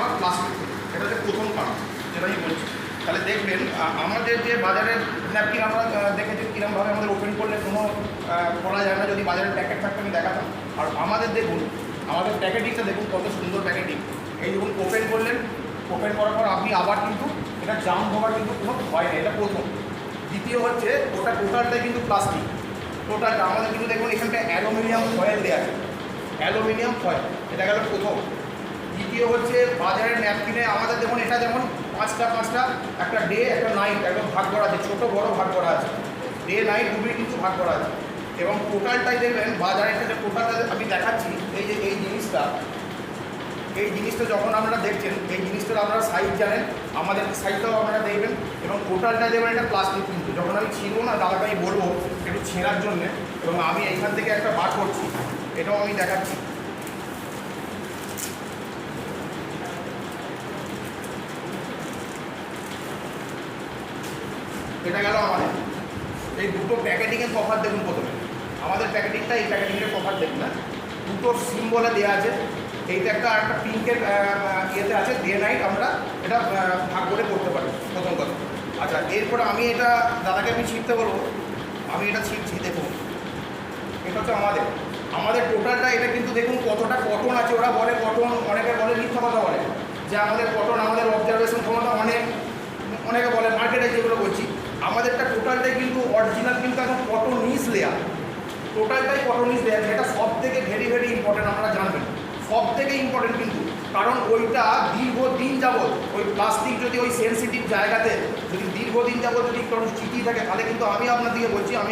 আমার প্লাস্টিক থেকে। এটা হচ্ছে প্রথম কারণ যেটা আমি বলছি। তাহলে দেখবেন আমাদের যে বাজারের ন্যাপকিন আমরা দেখেছি কীরকমভাবে আমাদের ওপেন করলে কোনো খোলা যায় না, যদি বাজারের প্যাকেট থাকতে আমি দেখাতাম। আর আমাদের দেখুন, আমাদের প্যাকেটিংটা দেখুন কত সুন্দর প্যাকেটিং। এই দেখুন ওপেন করলেন, ওপেন করার পর আপনি আবার কিন্তু এটা জাম হওয়ার কিন্তু কোনো ভয় নেই, এটা প্রথম। দ্বিতীয় হচ্ছে ওটা টোটালটাই কিন্তু প্লাস্টিক, টোটালটা আমাদের কিন্তু দেখুন এখানটা অ্যালুমিনিয়াম ফয়েল দেওয়া আছে, অ্যালুমিনিয়াম ফয়েল, এটা গেল প্রথম। দ্বিতীয় হচ্ছে বাজারের ন্যাপকিনে আমাদের দেখুন এটা যেমন পাঁচটা একটা ডে একটা নাইট একদম ভাগ করা আছে, ছোটো বড় ভাগ করা আছে, ডে নাইট দুটোই কিন্তু ভাগ করা আছে। এবং টোটালটাই দেখবেন বাজারের যে টোটালটা আমি দেখাচ্ছি, এই যে এই জিনিসটা যখন আপনারা দেখছেন, এই জিনিসটার আপনারা সাইজ জানেন, আমাদের সাইজটাও আপনারা দেখবেন। এবং টোটালটা দেখবেন এটা প্লাস্টিক কিন্তু। যখন আমি ছিঁড়ব না, দাদাকে আমি বলবো একটু ছেঁড়ার জন্যে, এবং আমি এইখান থেকে একটা বার করছি, এটাও আমি দেখাচ্ছি। এটা গেল আমাদের এই দুটো প্যাকেটিংয়ের তফাৎ দেখুন। প্রথমে আমাদের প্যাকেটিংটা, এই প্যাকেটিংয়ের তফাৎ দেখুন না, দুটো সিম্বলে দেওয়া আছে। এইটা একটা পিঙ্কের ইয়েতে আছে, ডে নাইট আমরা এটা ভাগ করে করতে পারি, প্রথম কথা। আচ্ছা, এরপরে আমি এটা দাদাকে আমি ছিঁড়তে বলবো, আমি এটা ছিঁড়ছি। দেখুন এটা হচ্ছে আমাদের টোটালটা। এটা কিন্তু দেখুন কতটা কটন আছে। ওরা বলে কটন, অনেকে বলে মিথ্যা কথা বলে যে আমাদের কটন, আমাদের অবজারভেশন ক্ষমতা অনেকে বলে, মার্কেটে যেগুলো বলছি, আমাদেরটা টোটালটাই কিন্তু অরিজিনাল, কিন্তু এখন কটনিজ লেয়ার, টোটালটাই কটনিজ লেয়ার। যেটা সব থেকে ভেরি ভেরি ইম্পর্টেন্ট, আপনারা জানবেন সব থেকে ইম্পর্টেন্ট কিন্তু। কারণ ওইটা দীর্ঘদিন যাবৎ ওই প্লাস্টিক যদি ওই সেন্সিটিভ জায়গাতে যদি দীর্ঘদিন যাবৎ যদি কোনো চিঠি থাকে, তাহলে কিন্তু আমি আপনাদেরকে বলছি, আমি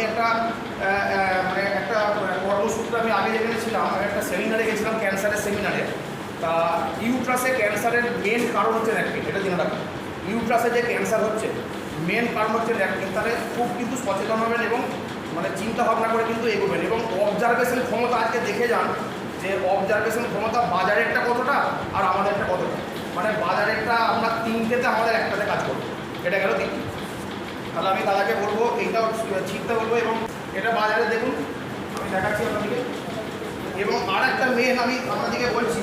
একটা কর্মসূত্রে আমি আগে যেখানে ছিলাম, আমি একটা সেমিনারে গেছিলাম, ক্যান্সারের সেমিনারে। তা ইউট্রাসে ক্যান্সারের মেন কারণ হচ্ছে ন্যাপকিন, এটা জেনে রাখবেন। ইউট্রাসে যে ক্যান্সার হচ্ছে মেন কারণ হচ্ছে ন্যাপকিন। তাহলে খুব কিন্তু সচেতন হবেন এবং মানে চিন্তা ভাবনা করে কিন্তু এগোবেন। এবং অবজারভেশন ক্ষমতা আজকে দেখে যান যে অবজারভেশন ক্ষমতা বাজারেরটা কতটা আর আমাদেরটা কতটা। মানে বাজারেরটা আপনার তিনটেতে, আমাদের একটাতে কাজ করবে। এটা গেল দ্বিতীয়। তাহলে আমি দাদাকে বলবো এইটাও ছিঁড়তে বলবো। এবং এটা বাজারে দেখুন, আমি দেখাচ্ছি আপনাদেরকে। এবং আর একটা মেন আমি আপনাদেরকে বলছি,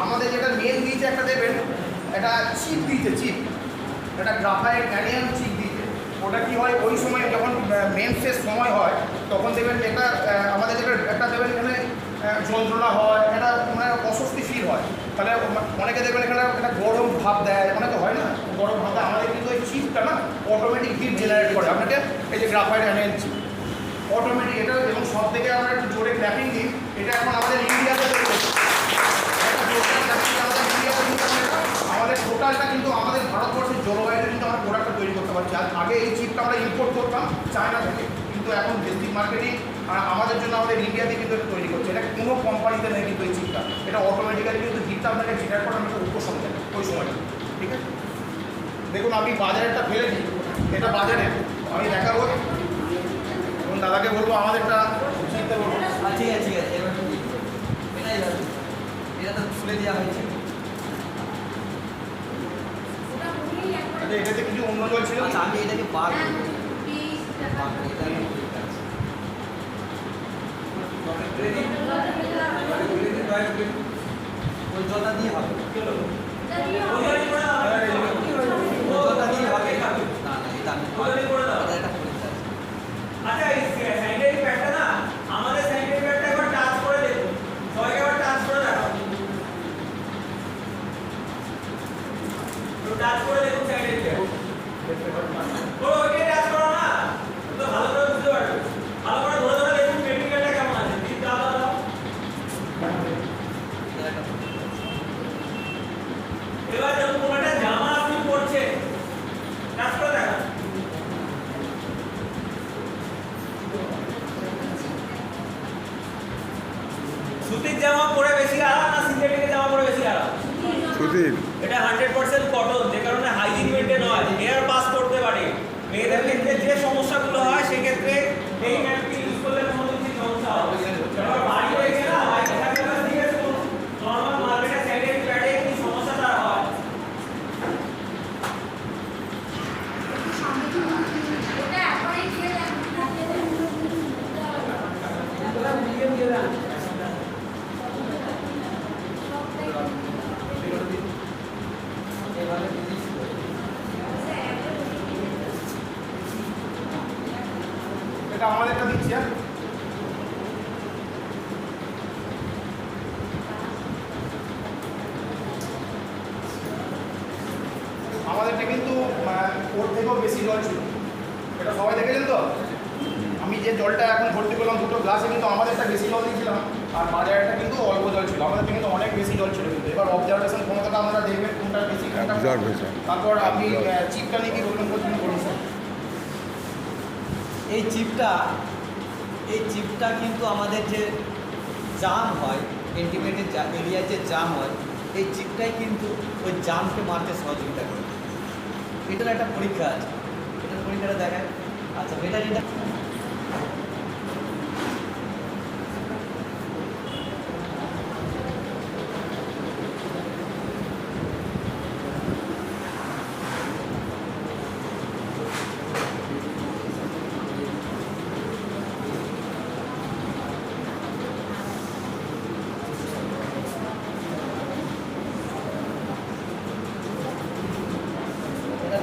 আমাদের যেটা মেন দিয়েছে একটা দেবেন, এটা চিপ দিয়েছে, চিপ, এটা গ্রাফাইট অ্যানিয়াম চিপ দিয়েছে। ওটা কী হয়, ওই সময় যখন মেন্সের সময় হয় তখন দেবেন এটা আমাদের যেটা একটা দেবেন, এখানে যন্ত্রণা হয়, এটা মানে অস্বস্তি ফিল হয়। তাহলে অনেকে দেখবেন এখানে একটা গরম ভাব দেয়, অনেকে হয় না গরম ভাব দেয়। আমাদের কিন্তু ওই চিপটা না অটোমেটিক হিট জেনারেট করে আপনাকে। এই যে গ্রাফাইট অ্যানিয়াম চিপ অটোমেটিক এটা। এবং সব থেকে আমরা একটু জোরে ক্ল্যাপিং দিই, এটা এখন আমাদের ইন্ডিয়াতে আমাদের টোটালটা কিন্তু আমাদের ভারতবর্ষের জলবায়ুতে কিন্তু আমরা প্রোডাক্টটা তৈরি করতে পারছি। আর আগে এই চিপটা আমরা ইম্পোর্ট করতাম চায়না থেকে, কিন্তু এখন বেসিক মার্কেটিং আমাদের জন্য আমাদের ইন্ডিয়াতে কিন্তু তৈরি করছে। এটা কোনো কোম্পানিতে নেই কিন্তু এই চিপটা, এটা অটোমেটিক্যালি কিন্তু হিটটা আপনাকে জেনারেট করে আমাকে উপশম দেয় ওই সময়টা। ঠিক আছে, দেখুন আমি বাজারেরটা ফেলে দিই, এটা বাজারে আমি দেখাবো এবং দাদাকে বলবো আমাদেরটা চিনতে বলবো। ঠিক আছে ঠিক আছে, এবার এটাই হবে, এটা তো খুলে দেওয়া হয়েছে। এটাতে কিছু অন্য জল ছিল। আচ্ছা, আমি এটাকে বার করবো। ওই জলটা দিয়ে হবে, জলটা দিয়ে হবে। না না, এটা আমি আচ্ছা, এই স্যানিটারি প্যাডটা না, আমাদের স্যানিটারি প্যাডটা একবার টাচ করে দেখুন, সবাইকে একবার টাচ করে দেখাও, তো টাচ করে দেখুন স্যানিটারি প্যাড। ও ওইটাই টাচ করো না, তো ভালো করে বুঝতে পারবে। ভালো করে ধরে ধরে দেখুন মেটেরিয়ালটা কেমন আছে। ঠিক দাও দাও। এবার যখন কোনো একটা জামা আপনি পরছেন, টাচ করে দেখান। সুতির জামা পরে বেশি আরাম না সিনথেটিকের জামা পরে বেশি আরাম? সুতির। এটা 100% কটন, যে কারণে হাইজিন মেইনটেইন হয়, এয়ার পাস করতে পারে। মেয়েদের ক্ষেত্রে যে সমস্যাগুলো হয় সেক্ষেত্রে এই ন্যাপকিন ইউজ করলে কোনো কিছু সমস্যা হবে না। এবার বাড়ি হয়েছে না, বাড়িতে থাকলে তো ঠিক আছে, নরমাল মার্কেটে স্যানিটারি প্যাডে কি সমস্যাটা হয়। সেটা আমাদেরটা দিচ্ছি। হ্যাঁ, আমাদেরটা কিন্তু ওর থেকেও বেশি জল ছিল, এটা সবাই দেখেছেন তো। আমি যে জলটা এখন ভর্তি করলাম দুটো গ্লাসে, কিন্তু আমাদেরটা বেশি জল দিয়েছিলাম আর বাজারটা কিন্তু অল্প জল ছিল, আমাদেরটা কিন্তু অনেক বেশি জল ছিল। কিন্তু এবার অবজারভেশন ক্ষমতাটা আপনারা দেখবেন কোনটা বেশি কোনটা কম। তারপর আপনি চিপটা নিয়ে কি বলবেন বলুন স্যার। এই চিপটা কিন্তু আমাদের যে জাম হয়, এন্টিমেটের এরিয়ায় যে জাম হয়, এই চিপটাই কিন্তু ওই জামকে মারতে সহযোগিতা করে। এটার একটা পরীক্ষা আছে, এটার পরীক্ষাটা দেখায়। আচ্ছা, ব্যাটারিটা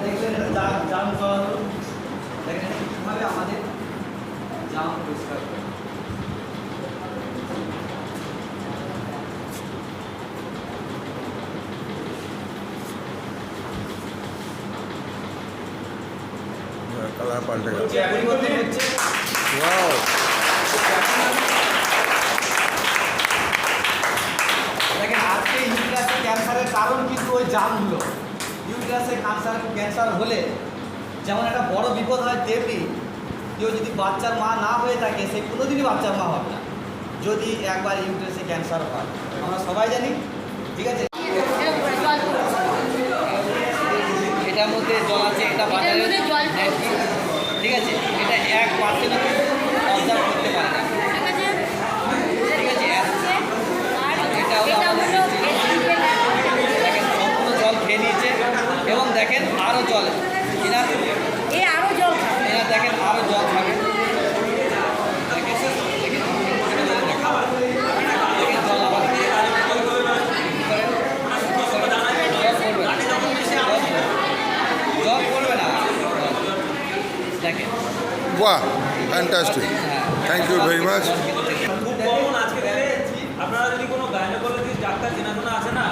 দেখবেন, এটা জাম করানো। দেখেন কীভাবে আমাদের জাম পরিষ্কার করে। কালার পাল্টে গেল। পরিবর্তন হচ্ছে। ওয়াও, দেখেন আজকে ইউটেরাসে ক্যান্সারের কারণ কিন্তু ওই জামগুলো। ইউটেরাসে ক্যান্সার হলে যেমন একটা বড় বিপদ হয়, তেমনি কেউ যদি বাচ্চার মা না হয়ে থাকে, সে কোনোদিনই বাচ্চার মা হবে না যদি একবার ইউটেরাসে ক্যান্সার হয়। আমরা সবাই জানি, ঠিক আছে। এটার মধ্যে জল আছে, এটা বাজারে, ঠিক আছে। এটা 1% অবজার্ভ করতে পারে না, ঠিক আছে। এটা হলো দেখেন সম্পূর্ণ জল খেয়ে নিয়েছে, এবং দেখেন আরও জল, এনার দেখেন আরও জল খাবে। দেখেন জল আবার জল করবে না, দেখেন। বাহ, fantastic, thank you very much. খুব কমন আজকে দিনে। আপনারা যদি কোনো গাইনোকোলজিস্ট ডাক্তার চেনাশোনা আছে না,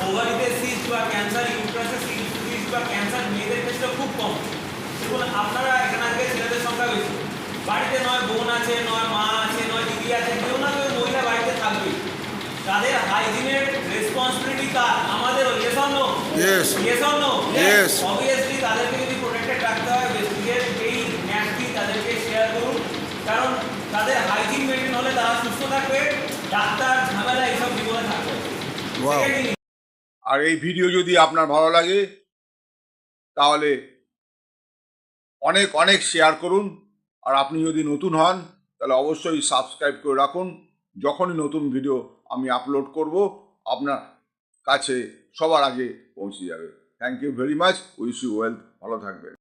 ওভারিতে সিস্ট বা ক্যান্সার, ইউট্রাসে সিস্ট বা ক্যান্সার মেয়েদের ক্ষেত্রে খুব কম। দেখুন আপনারা এখানে আজকে ছেলেদের সংখ্যা বেশি, বাড়িতে নয় বোন আছে, নয় মা আছে, নয় দিদি আছে, কেউ না কেউ মহিলা বাড়িতে থাকবে। তাদের হাইজিনের রেসপন্সিবিলিটি কার? আমাদের। Yes or no? Yes. Yes or no? Yes. Obviously তাদেরকে যদি প্রোটেক্টেড রাখতে হয়, বেসিকের এই ন্যাপকিন তাদেরকে শেয়ার করুন, কারণ তাদের হাইজিন মেনটেন হলে তারা সুস্থ থাকবে, ডাক্তার ঝামেলা এইসব জীবনে থাকবে। Wow. Second জিনিস, আর এই ভিডিও যদি আপনার ভালো লাগে তাহলে অনেক অনেক শেয়ার করুন। আর আপনি যদি নতুন হন তাহলে অবশ্যই সাবস্ক্রাইব করে রাখুন। যখনই নতুন ভিডিও আমি আপলোড করব আপনার কাছে সবার আগে পৌঁছে যাবে। Thank you very much, wish you wealth, ভালো থাকবেন।